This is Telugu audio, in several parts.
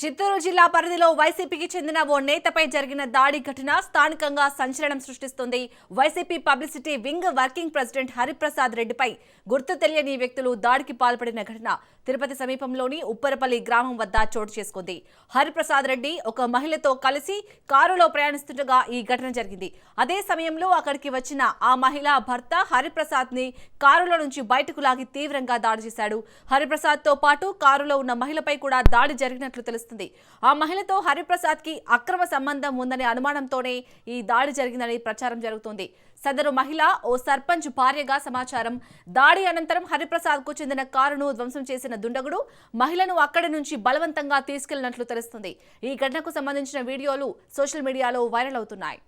చిత్తూరు జిల్లా పరిధిలో వైసీపీకి చెందిన ఓ నేతపై జరిగిన దాడి ఘటన స్థానికంగా సంచలనం సృష్టిస్తుంది. YCP publicity wing working president Hariprasad రెడ్డిపై గుర్తు తెలియని వ్యక్తులు దాడికి పాల్పడిన ఘటన తిరుపతి సమీపంలోని ఉప్పరపల్లి గ్రామం వద్ద చోటు చేసుకుంది. హరిప్రసాద్ రెడ్డి ఒక మహిళతో కలిసి కారులో ప్రయాణిస్తుండగా ఈ ఘటన జరిగింది. అదే సమయంలో అక్కడికి వచ్చిన ఆ మహిళ భర్త హరిప్రసాద్ ని కారులో నుంచి బయటకు లాగి తీవ్రంగా దాడి చేశాడు. హరిప్రసాద్ తో పాటు కారులో ఉన్న మహిళపై కూడా దాడి జరిగినట్లు తెలుస్తుంది. ఆ మహిళతో హరిప్రసాద్ కి అక్రమ సంబంధం ఉందనే అనుమానంతోనే ఈ దాడి జరిగిందని ప్రచారం జరుగుతోంది. సదరు మహిళ ఓ సర్పంచ్ భార్యగా సమాచారం. దాడి అనంతరం హరిప్రసాద్ కు చెందిన కారును ధ్వంసం చేసిన దుండగుడు మహిళను అక్కడి నుంచి బలవంతంగా తీసుకెళ్లినట్లు తెలుస్తుంది. ఈ ఘటనకు సంబంధించిన వీడియోలు సోషల్ మీడియాలో వైరల్ అవుతున్నాయి.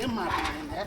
ఏం మాట్లాడింది